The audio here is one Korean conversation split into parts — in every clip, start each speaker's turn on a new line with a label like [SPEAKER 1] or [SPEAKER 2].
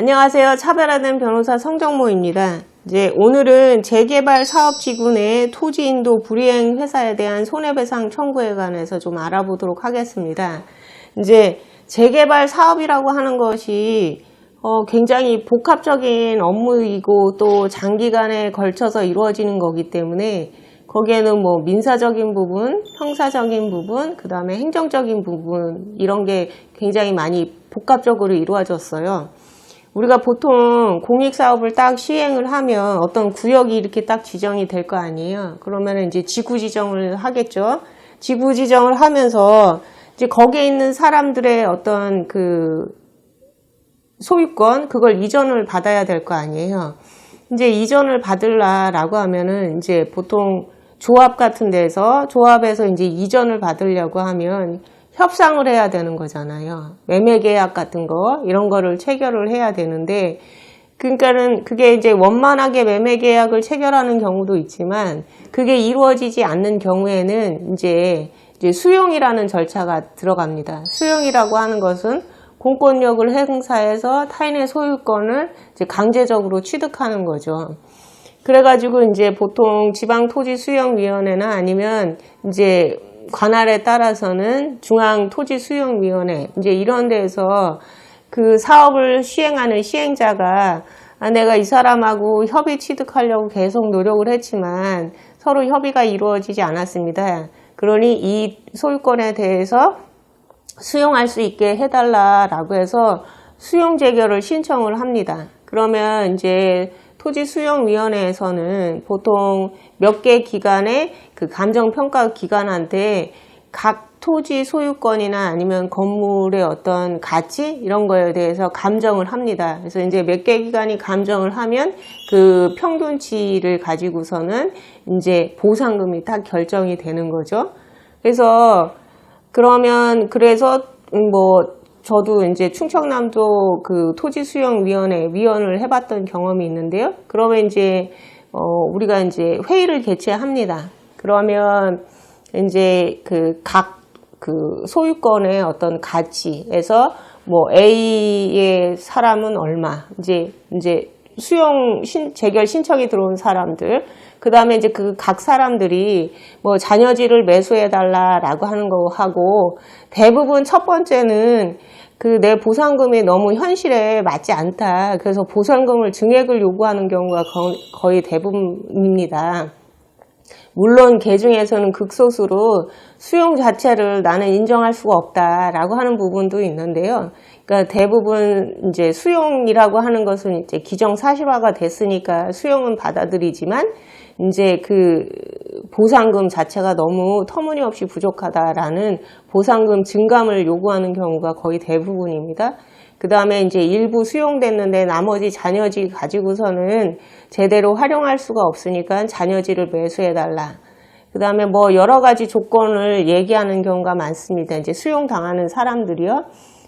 [SPEAKER 1] 안녕하세요. 차별화된 변호사 성정모입니다. 이제 오늘은 재개발 사업지구 내 토지 인도 불이행 회사에 대한 손해배상 청구에 관해서 좀 알아보도록 하겠습니다. 이제 재개발 사업이라고 하는 것이 굉장히 복합적인 업무이고 또 장기간에 걸쳐서 이루어지는 거기 때문에 거기에는 뭐 민사적인 부분, 형사적인 부분, 그 다음에 행정적인 부분 이런 게 굉장히 많이 복합적으로 이루어졌어요. 우리가 보통 공익사업을 딱 시행을 하면 어떤 구역이 이렇게 딱 지정이 될 거 아니에요. 그러면 이제 지구 지정을 하겠죠. 지구 지정을 하면서 이제 거기에 있는 사람들의 어떤 그 소유권, 그걸 이전을 받아야 될 거 아니에요. 이제 이전을 받으려고 하면은 이제 보통 조합 같은 데서, 조합에서 이제 이전을 받으려고 하면 협상을 해야 되는 거잖아요. 매매계약 같은 거, 이런 거를 체결을 해야 되는데, 그러니까는 그게 이제 원만하게 매매계약을 체결하는 경우도 있지만, 그게 이루어지지 않는 경우에는 이제 수용이라는 절차가 들어갑니다. 수용이라고 하는 것은 공권력을 행사해서 타인의 소유권을 이제 강제적으로 취득하는 거죠. 그래가지고 이제 보통 지방토지수용위원회나 아니면 이제 관할에 따라서는 중앙토지수용위원회 이제 이런 데에서 그 사업을 시행하는 시행자가 내가 이 사람하고 협의 취득하려고 계속 노력을 했지만 서로 협의가 이루어지지 않았습니다. 그러니 이 소유권에 대해서 수용할 수 있게 해달라라고 해서 수용 재결을 신청을 합니다. 그러면 이제 토지수용위원회에서는 보통 몇 개 기관의 그 감정평가 기관한테 각 토지 소유권이나 아니면 건물의 어떤 가치 이런 거에 대해서 감정을 합니다. 그래서 이제 몇 개 기관이 감정을 하면 그 평균치를 가지고서는 이제 보상금이 딱 결정이 되는 거죠. 그래서 저도 이제 충청남도 그 토지수용위원회 위원을 해봤던 경험이 있는데요. 그러면 이제, 우리가 이제 회의를 개최합니다. 그러면 이제 각 소유권의 어떤 가치에서 뭐 A의 사람은 얼마, 이제 재결 신청이 들어온 사람들, 그 다음에 이제 그 각 사람들이 뭐 자녀지를 매수해달라라고 하는 거 하고, 대부분 첫 번째는 내 보상금이 너무 현실에 맞지 않다. 그래서 보상금을 증액을 요구하는 경우가 거의 대부분입니다. 물론 개 중에서는 극소수로 수용 자체를 나는 인정할 수가 없다라고 하는 부분도 있는데요. 그러니까 대부분 이제 수용이라고 하는 것은 이제 기정사실화가 됐으니까 수용은 받아들이지만 이제 그 보상금 자체가 너무 터무니없이 부족하다라는 보상금 증감을 요구하는 경우가 거의 대부분입니다. 그 다음에 이제 일부 수용됐는데 나머지 자녀지 가지고서는 제대로 활용할 수가 없으니까 자녀지를 매수해달라. 그 다음에 뭐 여러 가지 조건을 얘기하는 경우가 많습니다. 이제 수용당하는 사람들이요.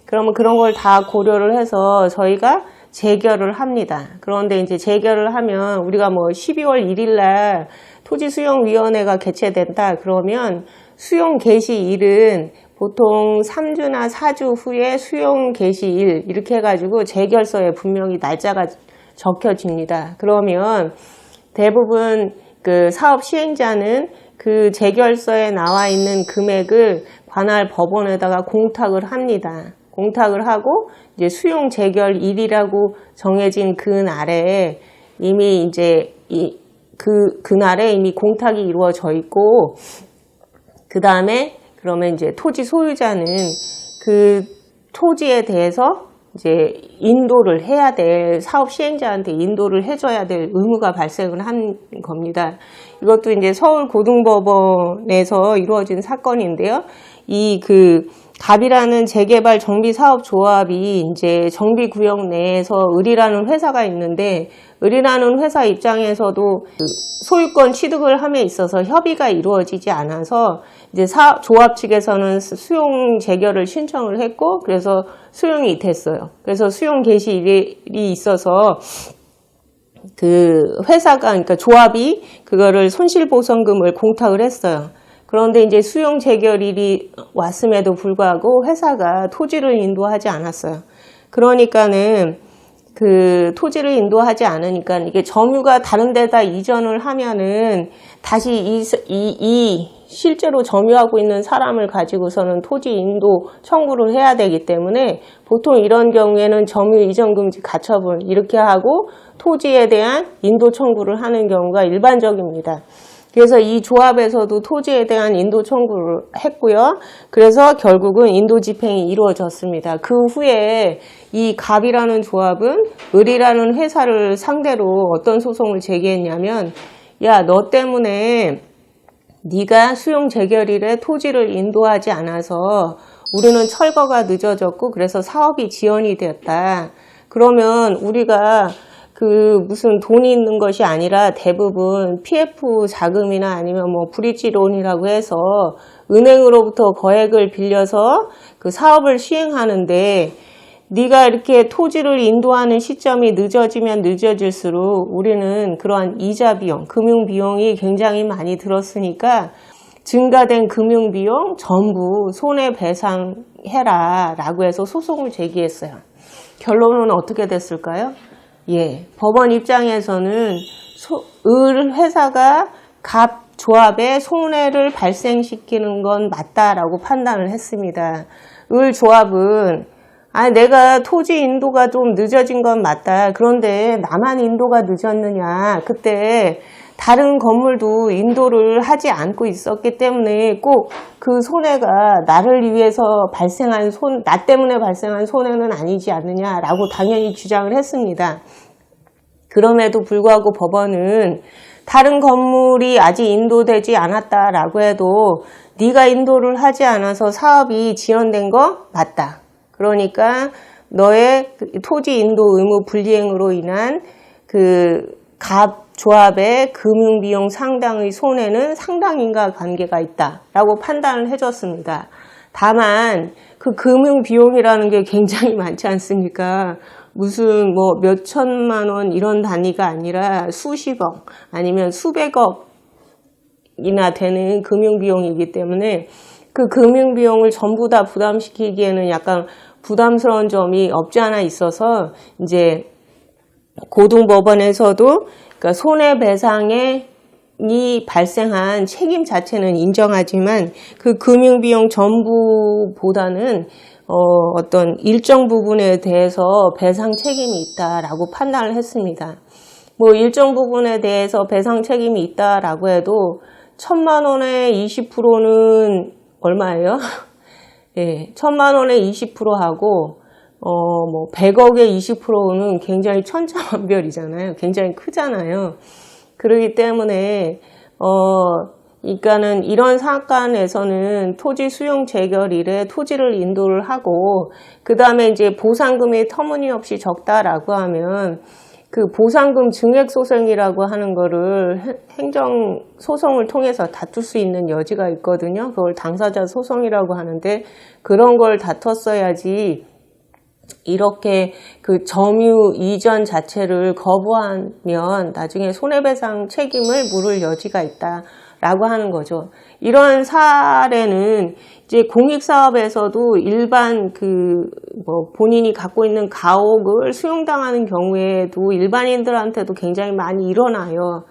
[SPEAKER 1] 그러면 그런 걸 다 고려를 해서 저희가 재결을 합니다. 그런데 이제 재결을 하면 우리가 뭐 12월 1일 날 토지수용위원회가 개최된다. 그러면 수용 개시일은 보통 3주나 4주 후에 수용 개시일 이렇게 해가지고 재결서에 분명히 날짜가 적혀집니다. 그러면 대부분 그 사업 시행자는 그 재결서에 나와 있는 금액을 관할 법원에다가 공탁을 합니다. 공탁을 하고 이제 수용 재결일이라고 정해진 그날에 이미 이제 그날에 이미 공탁이 이루어져 있고, 그 다음에 그러면 이제 토지 소유자는 그 토지에 대해서 이제 인도를 해야 될, 사업 시행자한테 인도를 해줘야 될 의무가 발생을 한 겁니다. 이것도 이제 서울고등법원에서 이루어진 사건인데요. 갑이라는 재개발 정비사업조합이 이제 정비구역 내에서 을이라는 회사가 있는데, 을이라는 회사 입장에서도 소유권 취득을 함에 있어서 협의가 이루어지지 않아서 이제 조합 측에서는 수용 재결을 신청을 했고, 그래서 수용이 됐어요. 그래서 수용 개시일이 있어서 그러니까 조합이 그거를 손실보상금을 공탁을 했어요. 그런데 이제 수용 재결일이 왔음에도 불구하고 회사가 토지를 인도하지 않았어요. 그러니까는 그 토지를 인도하지 않으니까 이게 점유가 다른 데다 이전을 하면은 다시 이 실제로 점유하고 있는 사람을 가지고서는 토지 인도 청구를 해야 되기 때문에 보통 이런 경우에는 점유 이전 금지 가처분 이렇게 하고 토지에 대한 인도 청구를 하는 경우가 일반적입니다. 그래서 이 조합에서도 토지에 대한 인도 청구를 했고요. 그래서 결국은 인도 집행이 이루어졌습니다. 그 후에 이 갑이라는 조합은 을이라는 회사를 상대로 어떤 소송을 제기했냐면, 야, 너 때문에 네가 수용 재결일에 토지를 인도하지 않아서 우리는 철거가 늦어졌고 그래서 사업이 지연이 되었다. 그러면 우리가 그 무슨 돈이 있는 것이 아니라 대부분 PF 자금이나 아니면 뭐 브릿지론이라고 해서 은행으로부터 거액을 빌려서 그 사업을 시행하는데 네가 이렇게 토지를 인도하는 시점이 늦어지면 늦어질수록 우리는 그러한 이자 비용, 금융 비용이 굉장히 많이 들었으니까 증가된 금융 비용 전부 손해배상해라 라고 해서 소송을 제기했어요. 결론은 어떻게 됐을까요? 예, 법원 입장에서는 을 회사가 갑 조합에 손해를 발생시키는 건 맞다라고 판단을 했습니다. 을 조합은 내가 토지 인도가 좀 늦어진 건 맞다. 그런데 나만 인도가 늦었느냐. 그때 다른 건물도 인도를 하지 않고 있었기 때문에 꼭 그 손해가 나를 위해서 발생한 나 때문에 발생한 손해는 아니지 않느냐라고 당연히 주장을 했습니다. 그럼에도 불구하고 법원은 다른 건물이 아직 인도되지 않았다라고 해도 네가 인도를 하지 않아서 사업이 지연된 거 맞다. 그러니까 너의 토지 인도 의무 불이행으로 인한 그 갑 조합의 금융비용 상당의 손해는 상당 인과관계가 있다라고 판단을 해줬습니다. 다만 그 금융비용이라는 게 굉장히 많지 않습니까? 무슨 뭐 몇 천만 원 이런 단위가 아니라 수십억 아니면 수백억이나 되는 금융비용이기 때문에 그 금융비용을 전부 다 부담시키기에는 약간 부담스러운 점이 없지 않아 있어서 이제 고등법원에서도 그러니까 손해배상이 발생한 책임 자체는 인정하지만 그 금융비용 전부보다는 어떤 일정 부분에 대해서 배상 책임이 있다라고 판단을 했습니다. 뭐 일정 부분에 대해서 배상 책임이 있다라고 해도 1,000만 원의 20%는 얼마예요? 예, 1,000만 원의 20%하고 뭐 100억의 20%는 굉장히 천차만별이잖아요. 굉장히 크잖아요. 그렇기 때문에 그러니까는 이런 사건에서는 토지 수용 재결일에 토지를 인도를 하고 그 다음에 이제 보상금이 터무니없이 적다라고 하면 그 보상금 증액 소송이라고 하는 거를 행정 소송을 통해서 다툴 수 있는 여지가 있거든요. 그걸 당사자 소송이라고 하는데 그런 걸 다퉜어야지 이렇게 그 점유 이전 자체를 거부하면 나중에 손해배상 책임을 물을 여지가 있다라고 하는 거죠. 이런 사례는 이제 공익사업에서도 일반 뭐 본인이 갖고 있는 가옥을 수용당하는 경우에도 일반인들한테도 굉장히 많이 일어나요.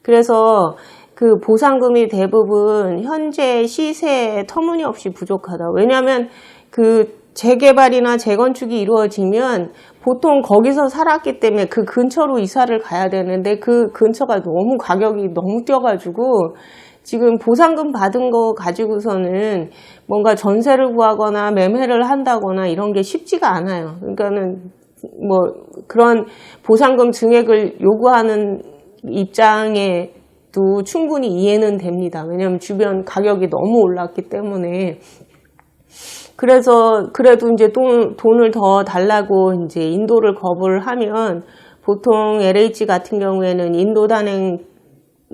[SPEAKER 1] 그래서 그 보상금이 대부분 현재 시세에 터무니없이 부족하다. 왜냐하면 그 재개발이나 재건축이 이루어지면 보통 거기서 살았기 때문에 그 근처로 이사를 가야 되는데 그 근처가 너무 가격이 너무 뛰어가지고 지금 보상금 받은 거 가지고서는 뭔가 전세를 구하거나 매매를 한다거나 이런 게 쉽지가 않아요. 그러니까는 뭐 그런 보상금 증액을 요구하는 입장에도 충분히 이해는 됩니다. 왜냐하면 주변 가격이 너무 올랐기 때문에. 그래서 그래도 이제 돈을 더 달라고 이제 인도를 거부를 하면 보통 LH 같은 경우에는 인도 단행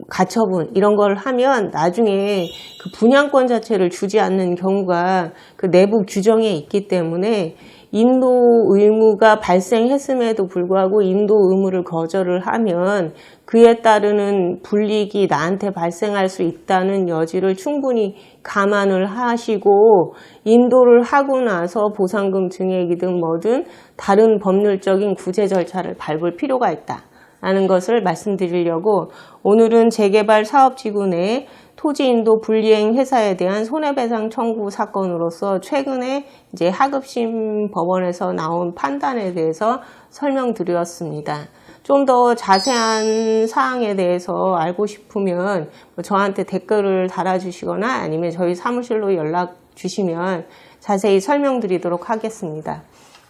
[SPEAKER 1] 가처분 이런 걸 하면 나중에 그 분양권 자체를 주지 않는 경우가 그 내부 규정에 있기 때문에 인도 의무가 발생했음에도 불구하고 인도 의무를 거절을 하면 그에 따르는 불이익이 나한테 발생할 수 있다는 여지를 충분히 감안을 하시고 인도를 하고 나서 보상금 증액이든 뭐든 다른 법률적인 구제 절차를 밟을 필요가 있다라는 것을 말씀드리려고 오늘은 재개발 사업지구 내 토지 인도 불이행 회사에 대한 손해배상 청구 사건으로서 최근에 이제 하급심 법원에서 나온 판단에 대해서 설명드렸습니다. 좀 더 자세한 사항에 대해서 알고 싶으면 저한테 댓글을 달아주시거나 아니면 저희 사무실로 연락 주시면 자세히 설명드리도록 하겠습니다.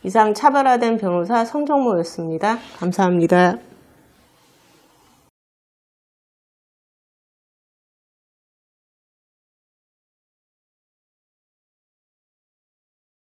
[SPEAKER 1] 이상 차별화된 변호사 성정모였습니다. 감사합니다.